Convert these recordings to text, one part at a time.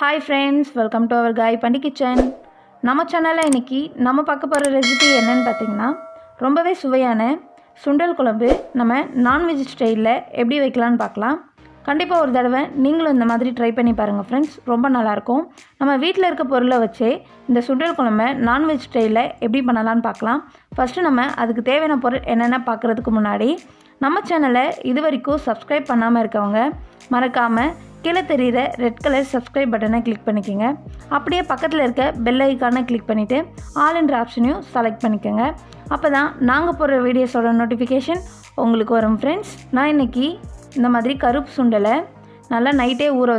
Hi friends, welcome to our Guy Pandi Kitchen. நம்ம சேனல்ல இன்னைக்கு நம்ம பார்க்க போற ரெசிபி என்னன்னு பாத்தீங்கன்னா ரொம்பவே சுவையான சுண்டல் குழம்பு நம்ம நான்வெஜ் ஸ்டைல்ல எப்படி வைக்கலாம்னு பார்க்கலாம். கண்டிப்பா ஒரு தடவை நீங்களும் இந்த மாதிரி ட்ரை பண்ணி பாருங்க फ्रेंड्स. ரொம்ப நல்லா இருக்கும். நம்ம வீட்ல இருக்க பொருளை வச்சே இந்த சுண்டல் குழம்பை நான்வெஜ் ஸ்டைல்ல எப்படி பண்ணலாம்னு பார்க்கலாம். ஃபர்ஸ்ட் நம்ம அதுக்கு தேவையான பொருள் என்னென்ன பார்க்கிறதுக்கு முன்னாடி நம்ம சேனலை இதுவரைக்கும் சப்ஸ்கிரைப் பண்ணாமல் இருக்கவங்க மறக்காமல் கீழே தெரிகிற ரெட் கலர் சப்ஸ்கிரைப் பட்டனை கிளிக் பண்ணிக்கோங்க. அப்படியே பக்கத்தில் இருக்க பெல் ஐக்கானை கிளிக் பண்ணிவிட்டு ஆல் என்ற ஆப்ஷனையும் செலக்ட் பண்ணிக்கோங்க. அப்போ தான் நாங்கள் போடுற வீடியோஸோட நோட்டிஃபிகேஷன் உங்களுக்கு வரும் ஃப்ரெண்ட்ஸ். நான் இன்றைக்கி இந்த மாதிரி கருப்பு சுண்டலை நல்லா நைட்டே ஊற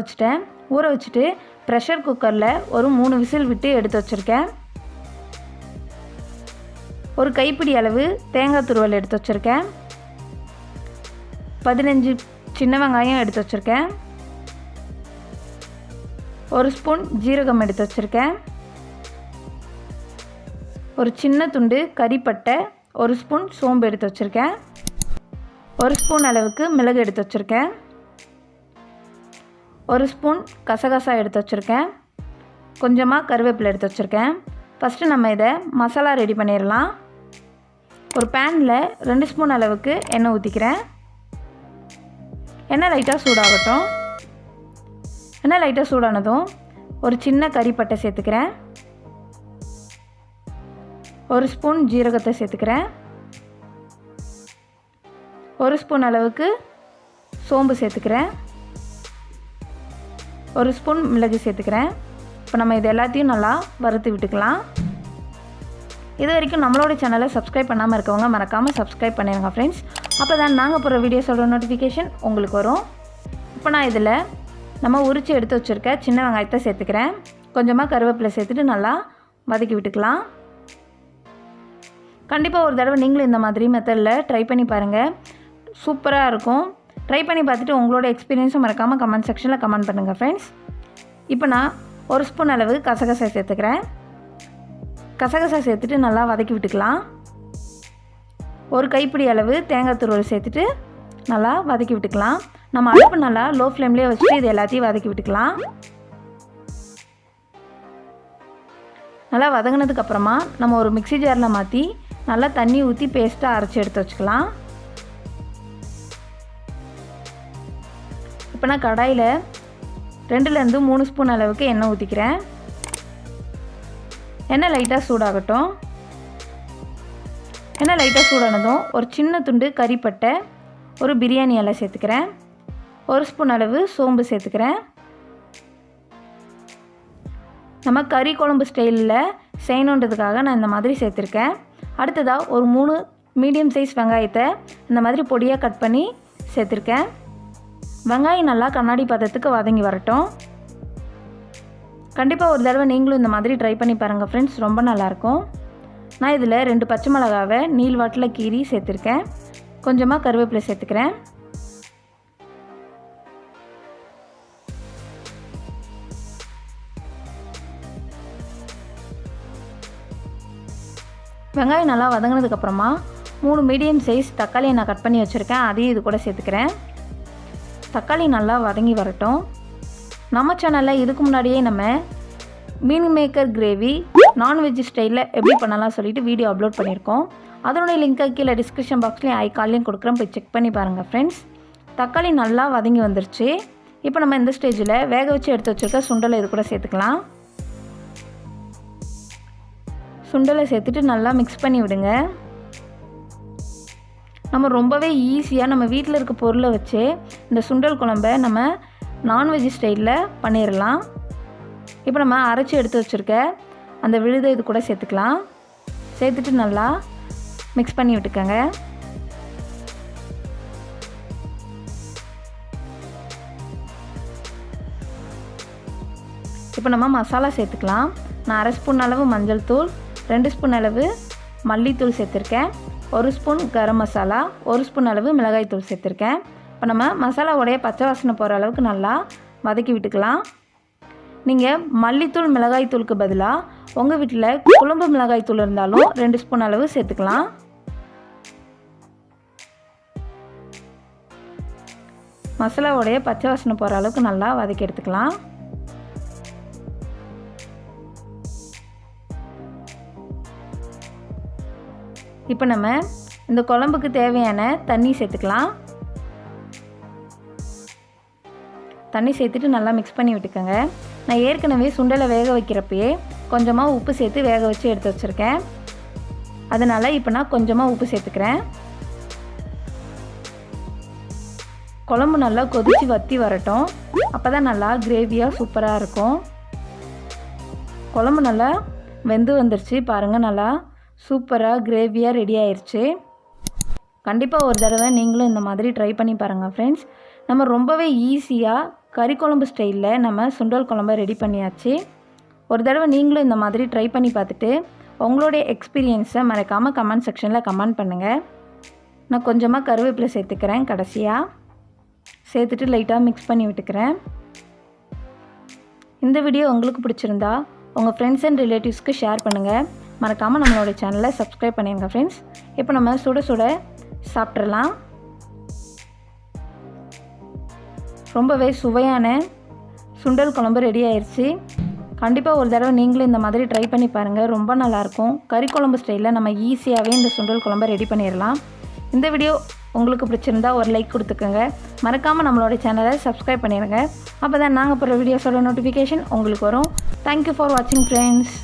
வச்சுட்டு ப்ரெஷர் குக்கரில் ஒரு 3 விசில் விட்டு எடுத்து வச்சுருக்கேன். ஒரு கைப்பிடி அளவு தேங்காய் துருவல் எடுத்து வச்சுருக்கேன். 15 சின்ன வெங்காயம் எடுத்து வச்சுருக்கேன். ஒரு ஸ்பூன் ஜீரகம் எடுத்து வச்சுருக்கேன். ஒரு சின்ன துண்டு கறிப்பட்டை, ஒரு ஸ்பூன் சோம்பு எடுத்து வச்சுருக்கேன். ஒரு ஸ்பூன் அளவுக்கு மிளகு எடுத்து வச்சுருக்கேன். ஒரு ஸ்பூன் கசகசா எடுத்து வச்சுருக்கேன். கொஞ்சமாக கருவேப்பிலை எடுத்து வச்சுருக்கேன். ஃபஸ்ட்டு நம்ம இதை மசாலா ரெடி பண்ணிடலாம். ஒரு பேனில் 2 ஸ்பூன் அளவுக்கு எண்ணெய் ஊற்றிக்கிறேன். எண்ணெய் லைட்டாக சூடாகட்டும். எண்ணெய் லைட்டாக சூடானதும் ஒரு சின்ன கறிப்பட்டை சேர்த்துக்கிறேன். ஒரு ஸ்பூன் ஜீரகத்தை சேர்த்துக்கிறேன். ஒரு ஸ்பூன் அளவுக்கு சோம்பு சேர்த்துக்கிறேன். ஒரு ஸ்பூன் மிளகு சேர்த்துக்கிறேன். இப்போ நம்ம இது எல்லாத்தையும் நல்லா வறுத்து விட்டுக்கலாம். இது வரைக்கும் நம்மளோட சேனலை சப்ஸ்கிரைப் பண்ணாமல் இருக்கவங்க மறக்காமல் சப்ஸ்கிரைப் பண்ணிடுங்க ஃப்ரெண்ட்ஸ். அப்போ தான் நாங்கள் போகிற வீடியோஸோட நோட்டிஃபிகேஷன் உங்களுக்கு வரும். இப்போ நான் இதில் நம்ம உரித்து எடுத்து வச்சுருக்க சின்ன வெங்காயத்தை சேர்த்துக்கிறேன். கொஞ்சமாக கருவேப்பிலை சேர்த்துட்டு நல்லா வதக்கி விட்டுக்கலாம். கண்டிப்பாக ஒரு தடவை நீங்களும் இந்த மாதிரி மெத்தடில் ட்ரை பண்ணி பாருங்கள். சூப்பராக இருக்கும். ட்ரை பண்ணி பார்த்துட்டு உங்களோட எக்ஸ்பீரியன்ஸும் மறக்காமல் கமெண்ட் செக்ஷனில் கமெண்ட் பண்ணுங்கள் ஃப்ரெண்ட்ஸ். இப்போ நான் ஒரு ஸ்பூன் அளவு கசகசா சேர்த்துக்கிறேன். கசகசா சேர்த்துட்டு நல்லா வதக்கி விட்டுக்கலாம். ஒரு கைப்பிடி அளவு தேங்காய் துருவல் சேர்த்துட்டு நல்லா வதக்கி விட்டுக்கலாம். நம்ம அடுப்பு நல்லா லோ ஃப்ளேம்லேயே வச்சுட்டு இது எல்லாத்தையும் வதக்கி விட்டுக்கலாம். நல்லா வதங்கினதுக்கப்புறமா நம்ம ஒரு மிக்ஸி ஜாரில் மாற்றி நல்லா தண்ணி ஊற்றி பேஸ்ட்டாக அரைச்சி எடுத்து வச்சுக்கலாம். இப்போ நான் கடாயில் 2லேருந்து 3 ஸ்பூன் அளவுக்கு எண்ணெய் ஊற்றிக்கிறேன். எண்ணெய் லைட்டாக சூடாகட்டும். எண்ணெய் லைட்டாக சூடானதும் ஒரு சின்ன துண்டு கறிப்பட்டை, ஒரு பிரியாணி இலை சேர்த்துக்கிறேன். ஒரு ஸ்பூன் அளவு சோம்பு சேர்த்துக்கிறேன். நம்ம கறி குழம்பு ஸ்டைலில் செய்யணுன்றதுக்காக நான் இந்த மாதிரி சேர்த்துருக்கேன். அடுத்ததாக ஒரு 3 மீடியம் சைஸ் வெங்காயத்தை இந்த மாதிரி பொடியாக கட் பண்ணி சேர்த்துருக்கேன். வெங்காயம் நல்லா கண்ணாடி பதத்துக்கு வதங்கி வரட்டும். கண்டிப்பாக ஒரு தடவை நீங்களும் இந்த மாதிரி ட்ரை பண்ணி பாருங்கள் ஃப்ரெண்ட்ஸ். ரொம்ப நல்லாயிருக்கும். நான் இதில் 2 பச்சை மிளகாவை நீள்வாட்டில் கீறி சேர்த்துருக்கேன். கொஞ்சமாக கருவேப்பிலை சேர்த்துக்கிறேன். வெங்காயம் நல்லா வதங்கினதுக்கப்புறமா 3 மீடியம் சைஸ் தக்காளியை நான் கட் பண்ணி வச்சுருக்கேன். அதையும் இது கூட சேர்த்துக்கிறேன். தக்காளி நல்லா வதங்கி வரட்டும். நம்ம சேனலில் இதுக்கு முன்னாடியே நம்ம மீன் மேக்கர் கிரேவி நான்வெஜ் ஸ்டைலில் எப்படி பண்ணலாம் சொல்லிட்டு வீடியோ அப்லோட் பண்ணியிருக்கோம். அதனுடைய லிங்க்கை கீழே டிஸ்கிரிப்ஷன் பாக்ஸ்லேயும் ஐகான்லேயும் கொடுக்குறேன், போய் செக் பண்ணி பாருங்கள் ஃப்ரெண்ட்ஸ். தக்காளி நல்லா வதங்கி வந்துருச்சு. இப்போ நம்ம இந்த ஸ்டேஜில் வேக வச்சு எடுத்து வச்சுருக்க சுண்டலை இது கூட சேர்த்துக்கலாம். சுண்டலை சேர்த்துட்டு நல்லா மிக்ஸ் பண்ணி விடுங்க. நம்ம ரொம்பவே ஈஸியாக நம்ம வீட்டில் இருக்க பொருளை வச்சு இந்த சுண்டல் குழம்பை நம்ம நான்வெஜ் ஸ்டைலில் பண்ணிடலாம். இப்போ நம்ம அரைச்சி எடுத்து வச்சுருக்க அந்த விழுதை இது கூட சேர்த்துக்கலாம். சேர்த்துட்டு நல்லா மிக்ஸ் பண்ணி விட்டுக்கோங்க. இப்போ நம்ம மசாலா சேர்த்துக்கலாம். நான் 1/2 ஸ்பூன் அளவு மஞ்சள் தூள், 2 ஸ்பூன் அளவு மல்லித்தூள் சேர்த்துருக்கேன். 1 ஸ்பூன் கரம் மசாலா, 1 ஸ்பூன் அளவு மிளகாய் தூள் சேர்த்துருக்கேன். இப்போ நம்ம மசாலாவோடைய பச்சை வாசனை போகிற அளவுக்கு நல்லா வதக்கி விட்டுக்கலாம். நீங்கள் மல்லித்தூள் மிளகாய் தூளுக்கு பதிலாக உங்கள் வீட்டில் குழம்பு மிளகாய் தூள் இருந்தாலும் 2 ஸ்பூன் அளவு சேர்த்துக்கலாம். மசாலாவோடைய பச்சை வாசனை போகிற அளவுக்கு நல்லா வதக்கி எடுத்துக்கலாம். இப்போ நம்ம இந்த குழம்புக்கு தேவையான தண்ணி சேர்த்துக்கலாம். தண்ணி சேர்த்துட்டு நல்லா மிக்ஸ் பண்ணி விட்டுக்கோங்க. நான் ஏற்கனவே சுண்டலை வேக வைக்கிறப்பயே கொஞ்சமாக உப்பு சேர்த்து வேக வச்சு எடுத்து வச்சுருக்கேன். அதனால் இப்போ நான் கொஞ்சமாக உப்பு சேர்த்துக்கிறேன். குழம்பு நல்லா கொதித்து வற்றி வரட்டும். அப்போ தான் நல்லா கிரேவியாக சூப்பராக இருக்கும். குழம்பு நல்லா வெந்து வந்துருச்சு பாருங்கள். நல்லா சூப்பராக கிரேவியாக ரெடி ஆயிடுச்சு. கண்டிப்பாக ஒரு தடவை நீங்களும் இந்த மாதிரி ட்ரை பண்ணி பாருங்கள் ஃப்ரெண்ட்ஸ். நம்ம ரொம்பவே ஈஸியாக கறி குழம்பு ஸ்டைலில் நம்ம சுண்டல் குழம்பை ரெடி பண்ணியாச்சு. ஒரு தடவை நீங்களும் இந்த மாதிரி ட்ரை பண்ணி பார்த்துட்டு உங்களுடைய எக்ஸ்பீரியன்ஸை மறக்காமல் கமெண்ட் செக்ஷனில் கமெண்ட் பண்ணுங்கள். நான் கொஞ்சமாக கருவேப்பிலை சேர்த்துக்கிறேன். கடைசியாக சேர்த்துட்டு லைட்டாக மிக்ஸ் பண்ணி விட்டுக்கிறேன். இந்த வீடியோ உங்களுக்கு பிடிச்சிருந்தா உங்கள் ஃப்ரெண்ட்ஸ் அண்ட் ரிலேட்டிவ்ஸ்க்கு ஷேர் பண்ணுங்கள். மறக்காமல் நம்மளோட சேனலை சப்ஸ்கிரைப் பண்ணிடுங்க ஃப்ரெண்ட்ஸ். இப்போ நம்ம சுட சுட சாப்பிட்றலாம். ரொம்பவே சுவையான சுண்டல் குழம்பு ரெடி ஆயிடுச்சு. கண்டிப்பாக ஒரு தடவை நீங்களும் இந்த மாதிரி ட்ரை பண்ணி பாருங்கள். ரொம்ப நல்லாயிருக்கும். கறி குழம்பு ஸ்டைலில் நம்ம ஈஸியாகவே இந்த சுண்டல் குழம்பை ரெடி பண்ணிடலாம். இந்த வீடியோ உங்களுக்கு பிடிச்சிருந்தா ஒரு லைக் கொடுத்துக்கோங்க. மறக்காமல் நம்மளோட சேனலை சப்ஸ்கிரைப் பண்ணிடுங்க. அப்போ தான் நாங்கள் போகிற வீடியோஸோட நோட்டிஃபிகேஷன் உங்களுக்கு வரும். தேங்க்யூ ஃபார் வாட்சிங் ஃப்ரெண்ட்ஸ்.